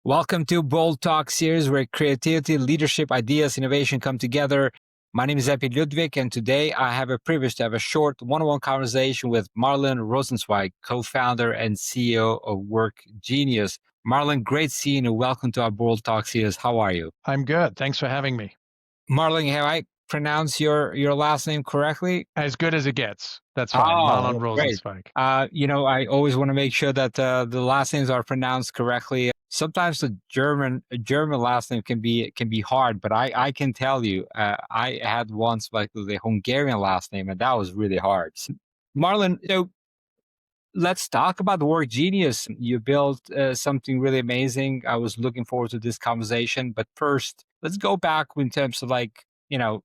Welcome to Bold Talk series where creativity, leadership, ideas, innovation come together. My name is Epi Ludvik, and today I have a privilege to have a short one-on-one conversation with Marlon Rosenzweig, co-founder and CEO of WorkGenius. Marlon, great seeing you. Welcome to our Bold Talk series. How are you? I'm good. Thanks for having me. Marlon, have I pronounced your last name correctly? As good as it gets. That's fine. Marlon Great. Rosenzweig. I always want to make sure that the last names are pronounced correctly. Sometimes the German last name can be hard, but I can tell you, I had once like the Hungarian last name, and that was really hard. Marlon, so let's talk about Work Genius. You built something really amazing. I was looking forward to this conversation, but first, let's go back in terms of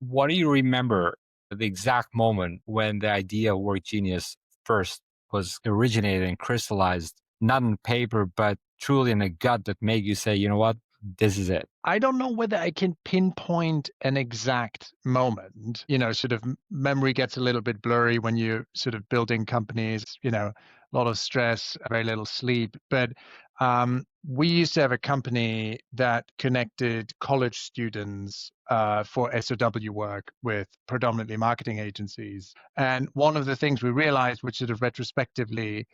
what do you remember the exact moment when the idea of Work Genius first was originated and crystallized, not on paper, but truly in a gut that made you say, you know what, this is it. I don't know whether I can pinpoint an exact moment. Sort of memory gets a little bit blurry when you're sort of building companies, a lot of stress, very little sleep. But we used to have a company that connected college students for SOW work with predominantly marketing agencies. And one of the things we realized, which sort of retrospectively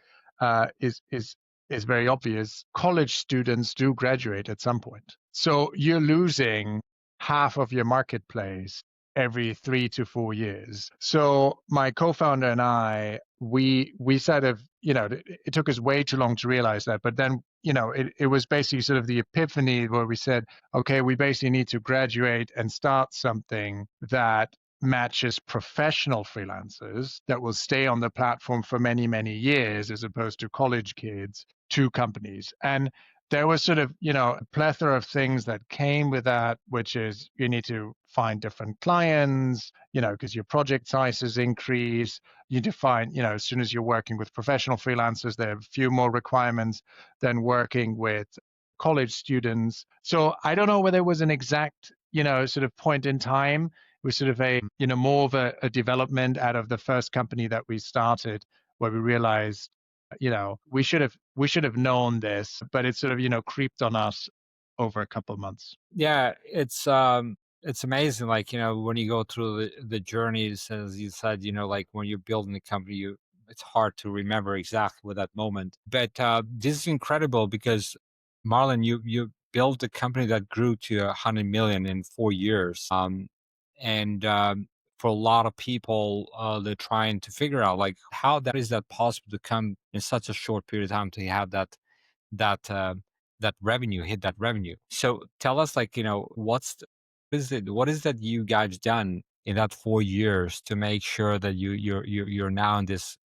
is very obvious, college students do graduate at some point. So you're losing half of your marketplace every 3 to 4 years. So my co-founder and I, we sort of, it took us way too long to realize that. But then, it was basically sort of the epiphany where we said, okay, we basically need to graduate and start something that matches professional freelancers that will stay on the platform for many, many years, as opposed to college kids, to companies. And there was sort of, a plethora of things that came with that, which is you need to find different clients, because your project sizes increase. You define, as soon as you're working with professional freelancers, there are a few more requirements than working with college students. So I don't know whether it was an exact, sort of point in time. It was sort of a, more of a development out of the first company that we started, where we realized, we should have known this, but it sort of, creeped on us over a couple of months. Yeah, it's amazing. Like, when you go through the journeys, as you said, like when you're building a company, it's hard to remember exactly what that moment. But this is incredible because Marlon, you built a company that grew to 100 million in 4 years. And for a lot of people, they're trying to figure out like how that is that possible to come in such a short period of time to have that that revenue, hit that revenue. So tell us, like, what is that you guys done in that 4 years to make sure that you're now in this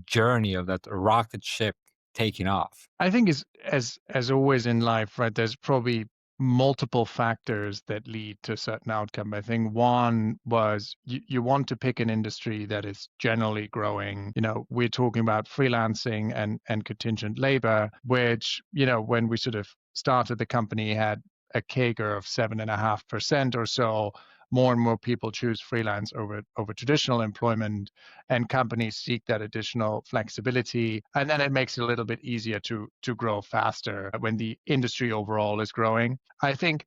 journey of that rocket ship taking off? I think as always in life, right, there's probably multiple factors that lead to a certain outcome. I think one was you want to pick an industry that is generally growing. We're talking about freelancing and contingent labor, which, when we sort of started the company, had a CAGR of 7.5% or so. More and more people choose freelance over traditional employment, and companies seek that additional flexibility. And then it makes it a little bit easier to grow faster when the industry overall is growing. I think,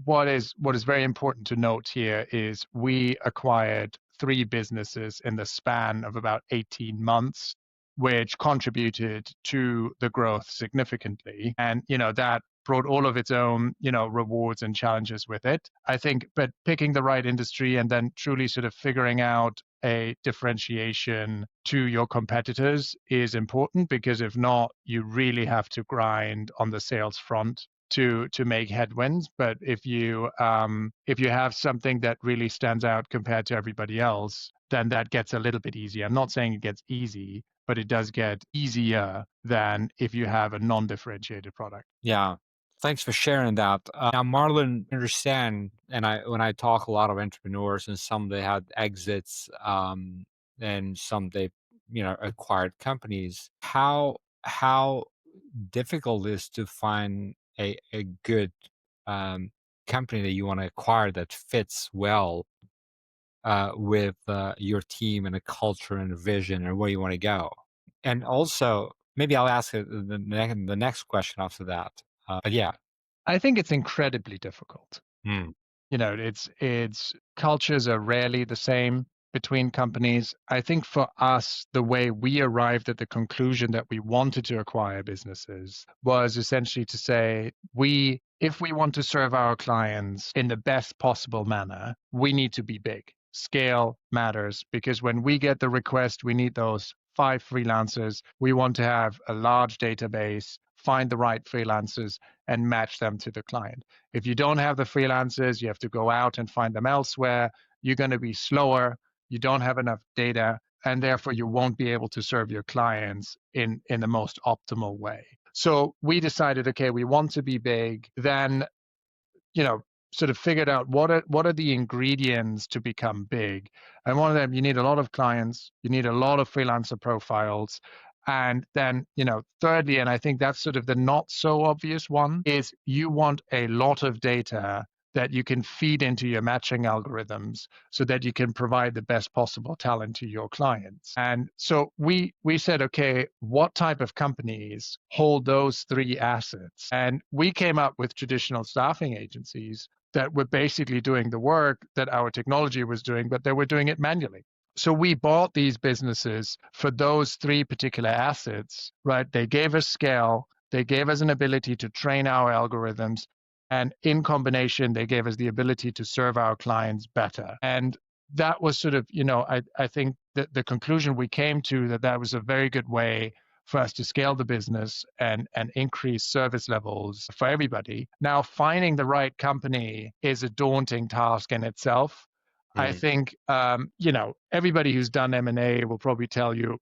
what is very important to note here is we acquired 3 businesses in the span of about 18 months, which contributed to the growth significantly. And, that brought all of its own, rewards and challenges with it. I think, but picking the right industry and then truly sort of figuring out a differentiation to your competitors is important, because if not, you really have to grind on the sales front to make headwinds. But if you have something that really stands out compared to everybody else, then that gets a little bit easier. I'm not saying it gets easy, but it does get easier than if you have a non-differentiated product. Yeah. Thanks for sharing that. Now, Marlon, understand, and when I talk a lot of entrepreneurs, and some they had exits, and some they, acquired companies. How difficult it is to find a good um, company that you want to acquire that fits well with your team and a culture and a vision and where you want to go. And also, maybe I'll ask the next question after that. But yeah. I think it's incredibly difficult. Mm, It's cultures are rarely the same between companies. I think for us, the way we arrived at the conclusion that we wanted to acquire businesses was essentially to say, if we want to serve our clients in the best possible manner, we need to be big. Scale matters because when we get the request, we need those 5 freelancers. We want to have a large database, find the right freelancers, and match them to the client. If you don't have the freelancers, you have to go out and find them elsewhere. You're going to be slower. You don't have enough data, and therefore you won't be able to serve your clients in the most optimal way. So we decided, okay, we want to be big. Then you know, sort of figured out what are the ingredients to become big. And one of them, you need a lot of clients, you need a lot of freelancer profiles. And then, thirdly, and I think that's sort of the not so obvious one, is you want a lot of data that you can feed into your matching algorithms so that you can provide the best possible talent to your clients. And so we said, okay, what type of companies hold those 3 assets? And we came up with traditional staffing agencies that were basically doing the work that our technology was doing, but they were doing it manually. So we bought these businesses for those 3 particular assets, right? They gave us scale, they gave us an ability to train our algorithms, and in combination, they gave us the ability to serve our clients better. And that was sort of, I think that the conclusion we came to that was a very good way for us to scale the business and increase service levels for everybody. Now, finding the right company is a daunting task in itself. I mm, think, everybody who's done M&A will probably tell you,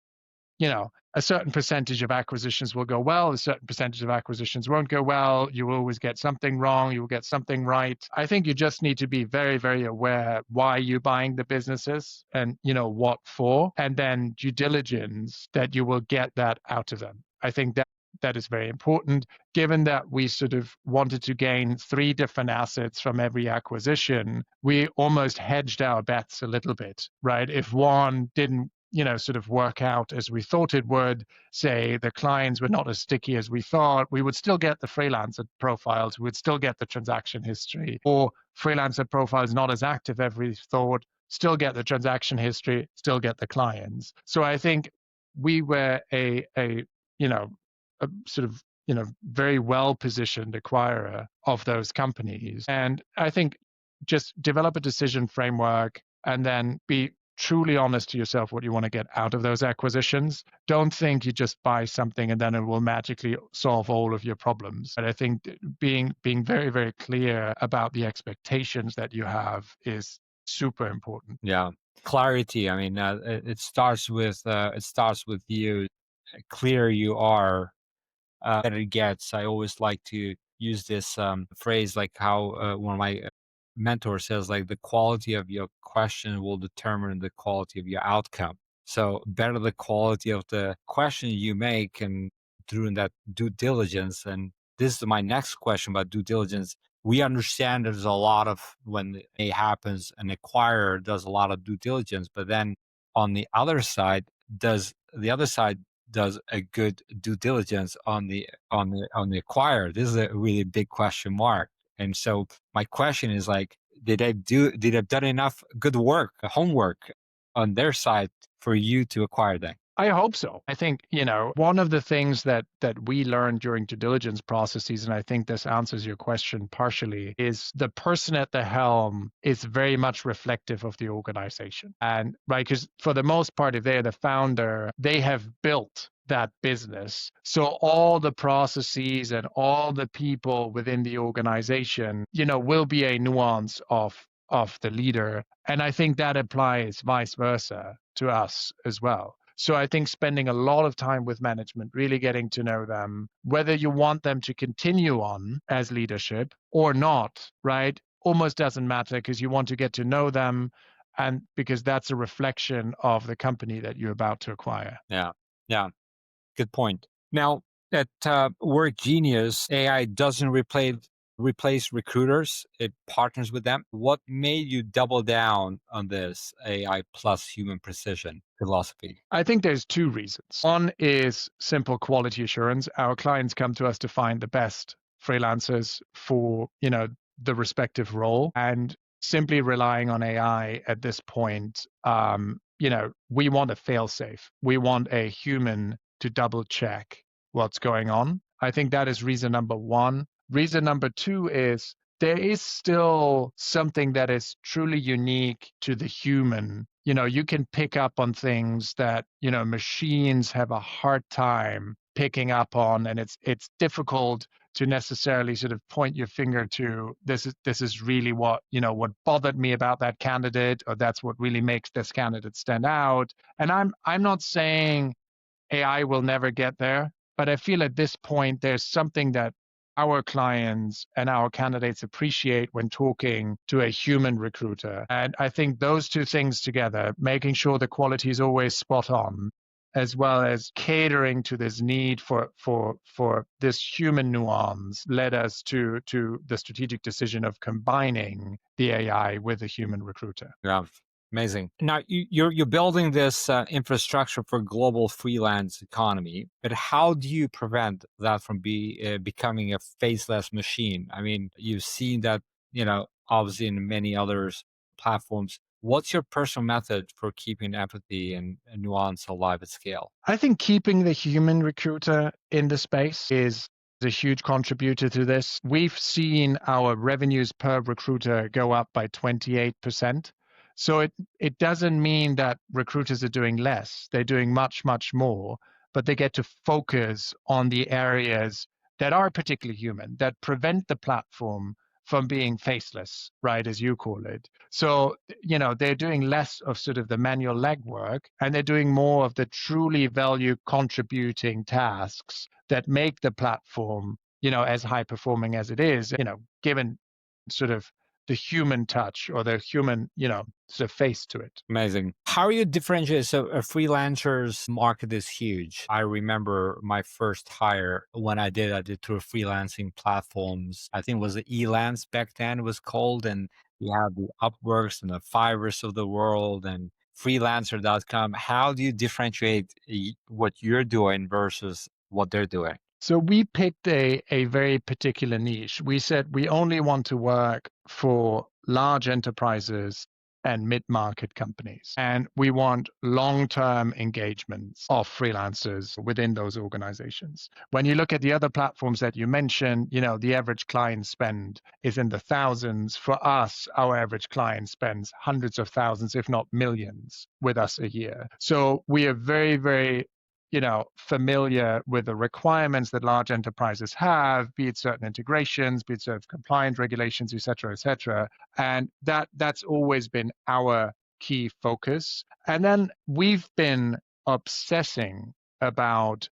a certain percentage of acquisitions will go well, a certain percentage of acquisitions won't go well. You will always get something wrong, you will get something right. I think you just need to be very, very aware why you're buying the businesses and, what for, and then due diligence that you will get that out of them. I think that is very important. Given that we sort of wanted to gain 3 different assets from every acquisition, we almost hedged our bets a little bit, right? If one didn't sort of work out as we thought it would, say the clients were not as sticky as we thought, we would still get the freelancer profiles, we would still get the transaction history, or freelancer profiles not as active as we thought, still get the transaction history, still get the clients. So I think we were you know, a sort of, very well positioned acquirer of those companies. And I think just develop a decision framework and then be truly honest to yourself what you want to get out of those acquisitions. Don't think you just buy something and then it will magically solve all of your problems. But I think being very, very clear about the expectations that you have is super important. yeah. Clarity. I mean, it starts with you. Clear you are, better it gets. I always like to use this phrase, like how one of my mentors says, like the quality of your question will determine the quality of your outcome. So better the quality of the question you make and doing that due diligence. And this is my next question about due diligence. We understand there's a lot of when it happens, an acquirer does a lot of due diligence, but then on the other side, does the other side does a good due diligence on the acquirer? This is a really big question mark. And so my question is like, did they've done enough good work, homework on their side for you to acquire them? I hope so. I think, one of the things that we learned during due diligence processes, and I think this answers your question partially, is the person at the helm is very much reflective of the organization. And right, because for the most part, if they're the founder, they have built that business. So all the processes and all the people within the organization, will be a nuance of the leader. And I think that applies vice versa to us as well. So I think spending a lot of time with management, really getting to know them, whether you want them to continue on as leadership or not, right? Almost doesn't matter because you want to get to know them and because that's a reflection of the company that you're about to acquire. Yeah. Yeah. Good point. Now, at WorkGenius, AI doesn't replace recruiters; it partners with them. What made you double down on this AI plus human precision philosophy? I think there's 2 reasons. One is simple quality assurance. Our clients come to us to find the best freelancers for, the respective role. And simply relying on AI at this point, we want a fail safe. We want a human to double check what's going on. I think that is reason number one. Reason number two is there is still something that is truly unique to the human. You can pick up on things that, machines have a hard time picking up on, and it's difficult to necessarily sort of point your finger to this is really what bothered me about that candidate, or that's what really makes this candidate stand out. And I'm not saying AI will never get there, but I feel at this point there's something that our clients and our candidates appreciate when talking to a human recruiter. And I think those two things together, making sure the quality is always spot on, as well as catering to this need for this human nuance, led us to the strategic decision of combining the AI with a human recruiter. Yeah, amazing. Now you're building this infrastructure for global freelance economy, but how do you prevent that from becoming a faceless machine? I mean, you've seen that, obviously in many others platforms. What's your personal method for keeping empathy and nuance alive at scale? I think keeping the human recruiter in the space is a huge contributor to this. We've seen our revenues per recruiter go up by 28%. So it doesn't mean that recruiters are doing less. They're doing much, much more, but they get to focus on the areas that are particularly human, that prevent the platform from being faceless, right, as you call it. So, they're doing less of sort of the manual legwork, and they're doing more of the truly value contributing tasks that make the platform, as high performing as it is, given sort of the human touch or the human, sort of face to it. Amazing. How are you differentiating? So a freelancer's market is huge. I remember my first hire when I did through freelancing platforms. I think it was the Elance back then it was called. And you have the Upworks and the Fivers of the world and freelancer.com. How do you differentiate what you're doing versus what they're doing? So we picked a very particular niche. We said we only want to work for large enterprises and mid-market companies. And we want long-term engagements of freelancers within those organizations. When you look at the other platforms that you mentioned, the average client spend is in the thousands. For us, our average client spends hundreds of thousands, if not millions, with us a year. So we are very, very familiar with the requirements that large enterprises have, be it certain integrations, be it certain compliance regulations, et cetera, et cetera. And that's always been our key focus. And then we've been obsessing about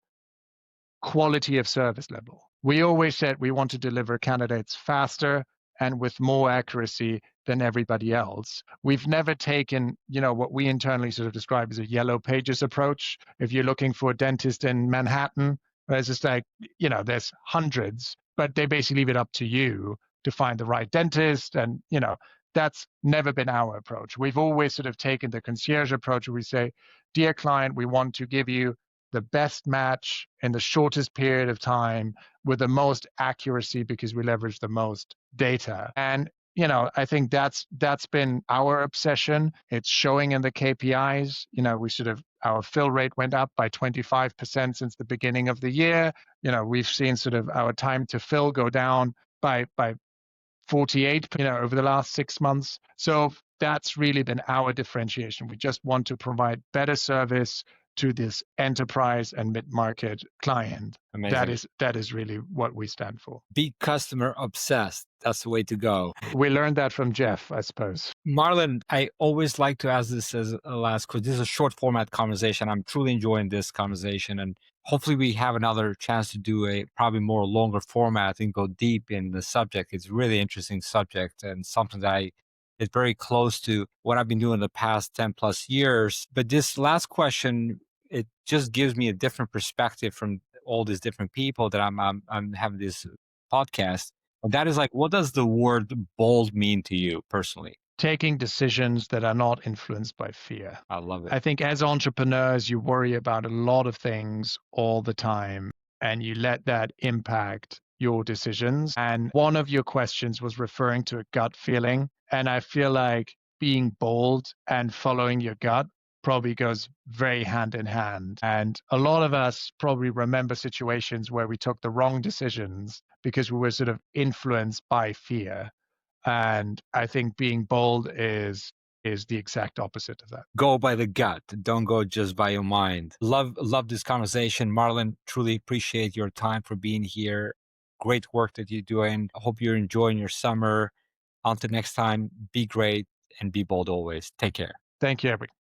quality of service level. We always said we want to deliver candidates faster and with more accuracy than everybody else. We've never taken, what we internally sort of describe as a yellow pages approach. If you're looking for a dentist in Manhattan, it's just like, there's hundreds, but they basically leave it up to you to find the right dentist. And, that's never been our approach. We've always sort of taken the concierge approach where we say, dear client, we want to give you the best match in the shortest period of time with the most accuracy because we leverage the most data. And I think that's been our obsession. It's showing in the KPIs. Our fill rate went up by 25% since the beginning of the year. We've seen sort of our time to fill go down by 48, over the last 6 months. So that's really been our differentiation. We just want to provide better service to this enterprise and mid-market client. Amazing. That is really what we stand for. Be customer obsessed. That's the way to go. We learned that from Jeff, I suppose. Marlon, I always like to ask this as a last question. This is a short format conversation. I'm truly enjoying this conversation, and hopefully we have another chance to do a probably more longer format and go deep in the subject. It's a really interesting subject and something that it's very close to what I've been doing the past 10 plus years. But this last question, it just gives me a different perspective from all these different people that I'm having this podcast. And that is like, what does the word bold mean to you personally? Taking decisions that are not influenced by fear. I love it. I think as entrepreneurs, you worry about a lot of things all the time, and you let that impact your decisions. And one of your questions was referring to a gut feeling. And I feel like being bold and following your gut probably goes very hand in hand. And a lot of us probably remember situations where we took the wrong decisions because we were sort of influenced by fear. And I think being bold is the exact opposite of that. Go by the gut. Don't go just by your mind. Love this conversation. Marlon, truly appreciate your time for being here. Great work that you're doing. I hope you're enjoying your summer. Until next time, be great and be bold always. Take care. Thank you, everyone.